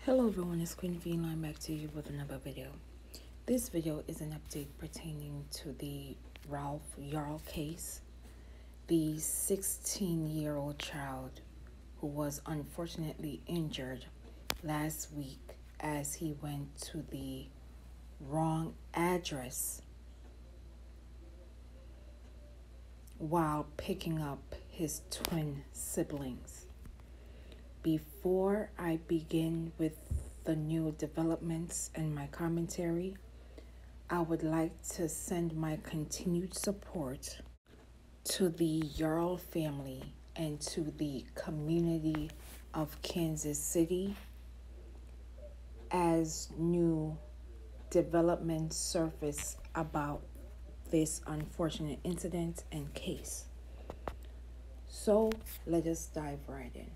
Hello everyone, it's Queen V and I'm back to you with another video. This video is an update pertaining to the Ralph Yarl case, the 16-year-old child who was unfortunately injured last week as he went to the wrong address while picking up his twin siblings. Before I begin with the new developments and my commentary, I would like to send my continued support to the Yarl family and to the community of Kansas City as new developments surface about this unfortunate incident and case. So let us dive right in.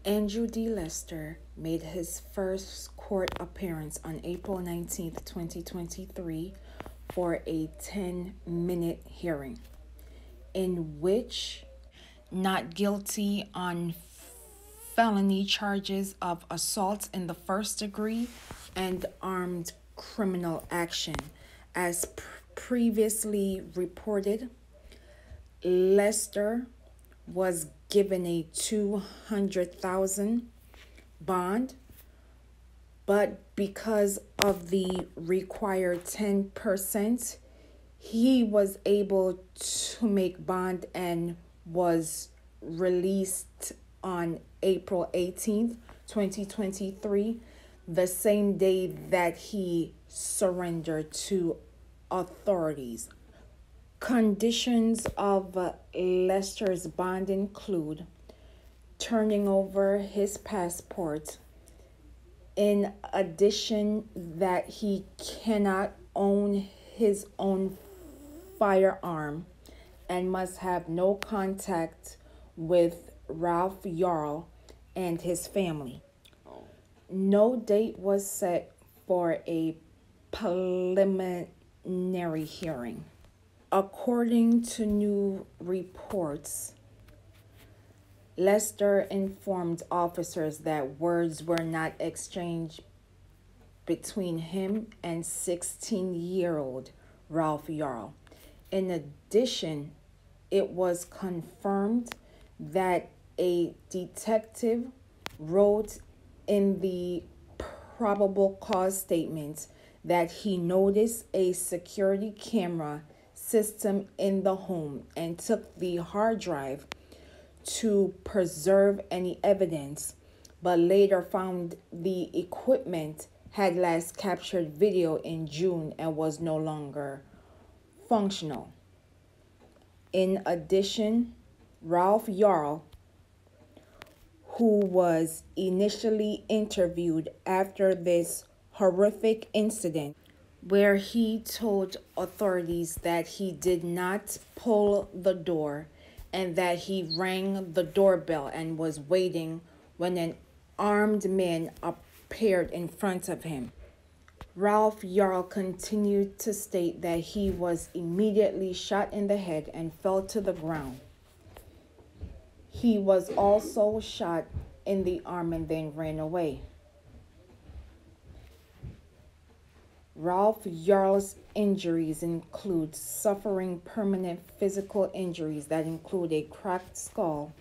Andrew D. Lester made his first court appearance on April 19, 2023 for a 10-minute hearing in which not guilty on felony charges of assault in the first degree and armed criminal action. As previously reported, Lester was given a $200,000 bond, but because of the required 10%, he was able to make bond and was released on April 18th, 2023, the same day that he surrendered to authorities. Conditions of Lester's bond include turning over his passport, in addition that he cannot own his own firearm and must have no contact with Ralph Yarl and his family. No date was set for a preliminary hearing. According to new reports, Lester informed officers that words were not exchanged between him and 16-year-old Ralph Yarl. In addition, it was confirmed that a detective wrote in the probable cause statement that he noticed a security camera system in the home and took the hard drive to preserve any evidence, but later found the equipment had last captured video in June and was no longer functional. In addition, Ralph Yarl, who was initially interviewed after this horrific incident, where he told authorities that he did not pull the door and that he rang the doorbell and was waiting when an armed man appeared in front of him. Ralph Yarl continued to state that he was immediately shot in the head and fell to the ground. He was also shot in the arm and then ran away. Ralph Yarl's injuries include suffering permanent physical injuries that include a cracked skull,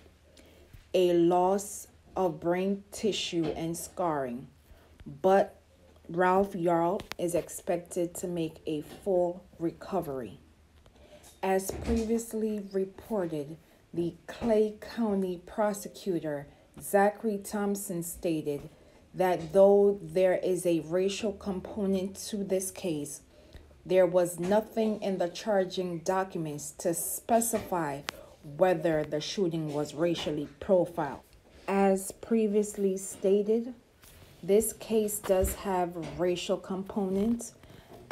a loss of brain tissue, and scarring. But Ralph Yarl is expected to make a full recovery. As previously reported, the Clay County Prosecutor Zachary Thompson stated that though there is a racial component to this case, there was nothing in the charging documents to specify whether the shooting was racially profiled. As previously stated, this case does have racial components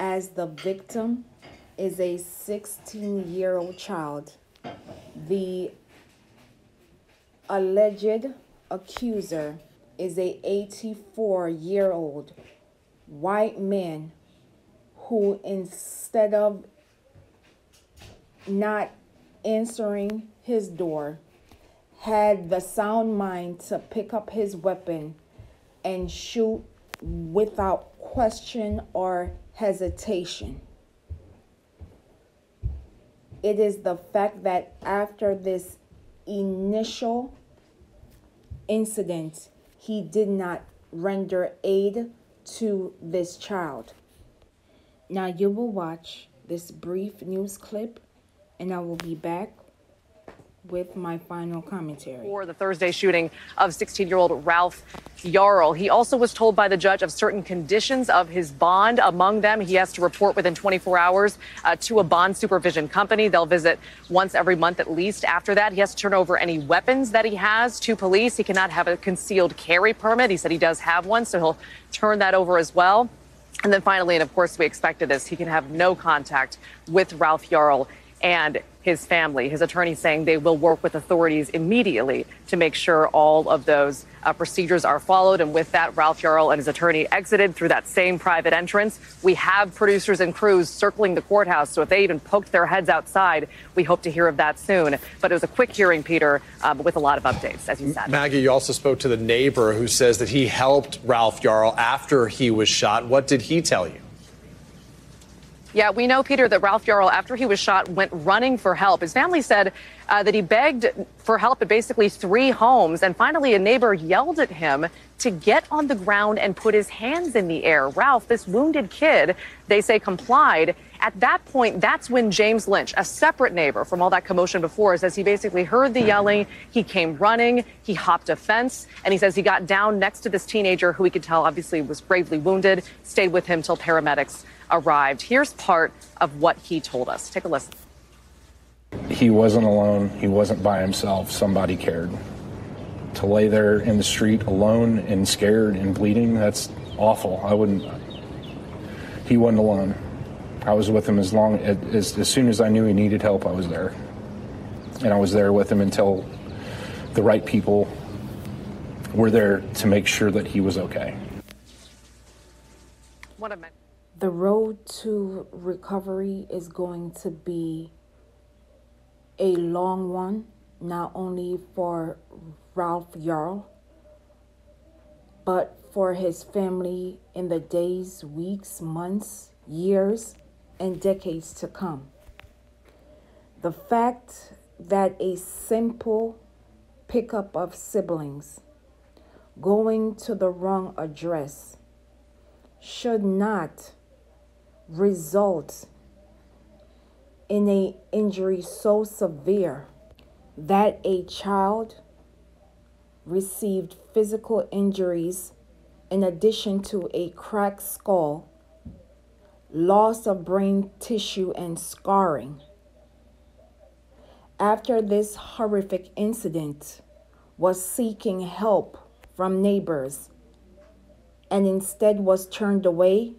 as the victim is a 16-year-old child. The alleged accuser is a 84-year-old white man who, instead of not answering his door, had the sound mind to pick up his weapon and shoot without question or hesitation. It is the fact that after this initial incident, he did not render aid to this child. Now you will watch this brief news clip, and I will be back with my final commentary. For the Thursday shooting of 16-year-old Ralph Yarl. He also was told by the judge of certain conditions of his bond. Among them, he has to report within 24 hours to a bond supervision company. They'll visit once every month at least. After that, he has to turn over any weapons that he has to police. He cannot have a concealed carry permit. He said he does have one, so he'll turn that over as well. And then finally, and of course we expected this, he can have no contact with Ralph Yarl and his family. His attorney saying they will work with authorities immediately to make sure all of those procedures are followed. And with that, Ralph Yarl and his attorney exited through that same private entrance. We have producers and crews circling the courthouse, so if they even poked their heads outside, we hope to hear of that soon. But it was a quick hearing, Peter, with a lot of updates, as you said. Maggie, you also spoke to the neighbor who says that he helped Ralph Yarl after he was shot. What did he tell you? Yeah, we know, Peter, that Ralph Yarl, after he was shot, went running for help. His family said that he begged for help at basically 3 homes. And finally, a neighbor yelled at him to get on the ground and put his hands in the air. Ralph, this wounded kid, they say complied. At that point, that's when James Lynch, a separate neighbor from all that commotion before, says he basically heard the yelling. He came running. He hopped a fence. And he says he got down next to this teenager who he could tell obviously was gravely wounded, stayed with him till paramedics arrived. Here's part of what he told us. Take a listen. He wasn't alone. He wasn't by himself. Somebody cared. To lay there in the street alone and scared and bleeding, that's awful. He wasn't alone. I was with him as soon as I knew he needed help, I was there. And I was there with him until the right people were there to make sure that he was okay. What a minute. The road to recovery is going to be a long one, not only for Ralph Yarl, but for his family in the days, weeks, months, years, and decades to come. The fact that a simple pickup of siblings going to the wrong address should not result in an injury so severe that a child received physical injuries in addition to a cracked skull, loss of brain tissue, and scarring. After this horrific incident, was seeking help from neighbors and instead was turned away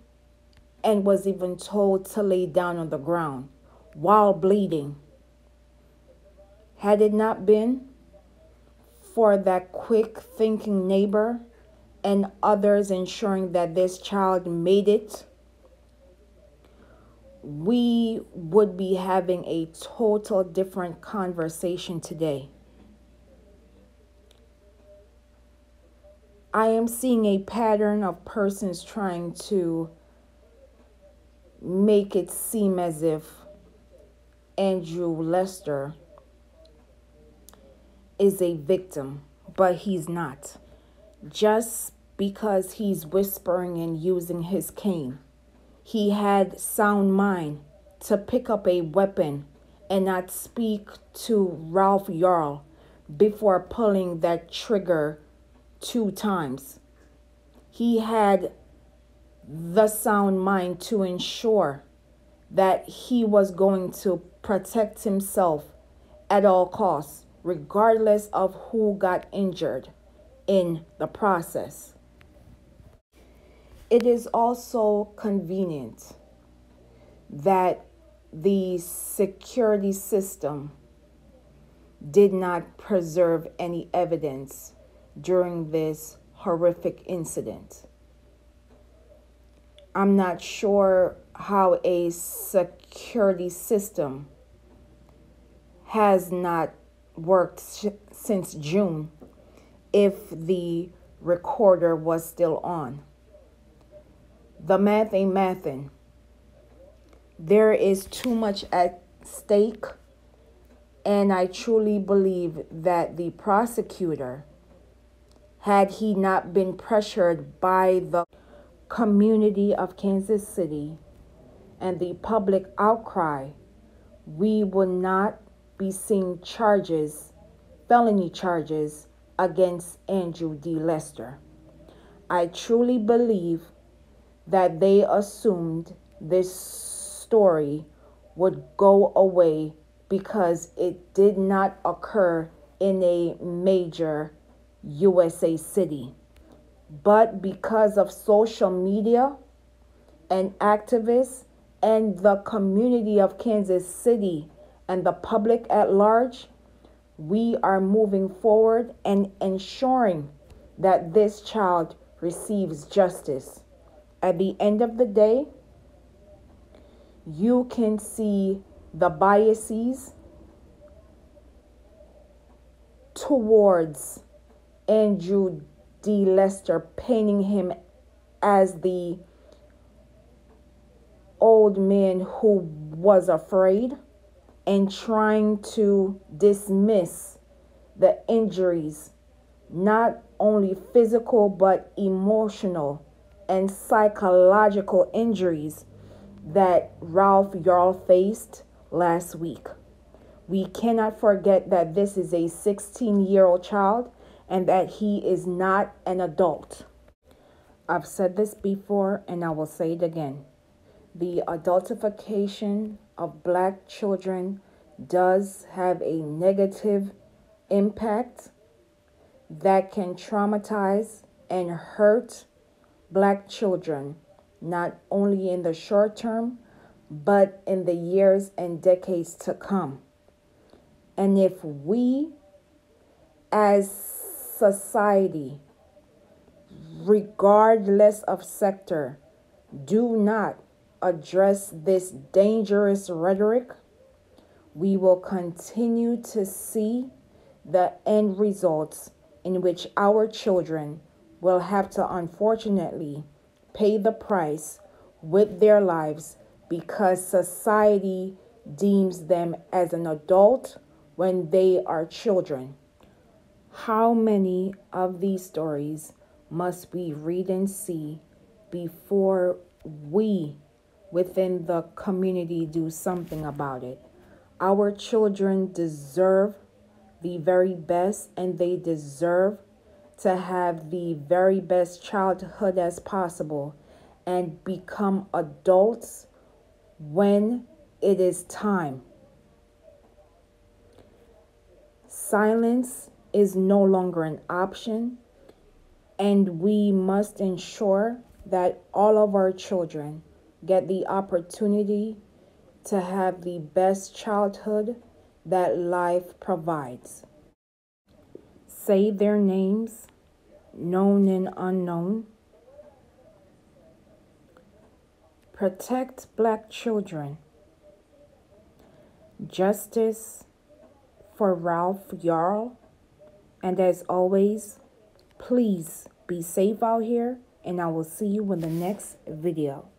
and was even told to lay down on the ground while bleeding. Had it not been for that quick thinking neighbor and others ensuring that this child made it, we would be having a total different conversation today. I am seeing a pattern of persons trying to make it seem as if Andrew Lester is a victim, but he's not. Just because he's whispering and using his cane, he had sound mind to pick up a weapon and not speak to Ralph Yarl before pulling that trigger 2 times. He had the sound mind to ensure that he was going to protect himself at all costs, regardless of who got injured in the process. It is also convenient that the security system did not preserve any evidence during this horrific incident. I'm not sure how a security system has not worked since June if the recorder was still on. The math ain't mathin'. There is too much at stake, and I truly believe that the prosecutor, had he not been pressured by the community of Kansas City and the public outcry, we would not be seeing charges, felony charges, against Andrew D. Lester. I truly believe that they assumed this story would go away because it did not occur in a major USA city. But because of social media and activists and the community of Kansas City and the public at large, we are moving forward and ensuring that this child receives justice. At the end of the day, you can see the biases towards Andrew D. Lester, painting him as the old man who was afraid and trying to dismiss the injuries, not only physical but emotional and psychological injuries that Ralph Yarl faced last week. We cannot forget that this is a 16-year-old child and that he is not an adult. I've said this before and I will say it again. The adultification of Black children does have a negative impact that can traumatize and hurt Black children, not only in the short term, but in the years and decades to come. And if we as society, regardless of sector, do not address this dangerous rhetoric, we will continue to see the end results in which our children will have to unfortunately pay the price with their lives because society deems them as an adult when they are children. How many of these stories must we read and see before we within the community do something about it? Our children deserve the very best, and they deserve to have the very best childhood as possible and become adults when it is time. Silence is no longer an option, and we must ensure that all of our children get the opportunity to have the best childhood that life provides. Say their names, known and unknown. Protect Black children. Justice for Ralph Yarl. And as always, please be safe out here, and I will see you in the next video.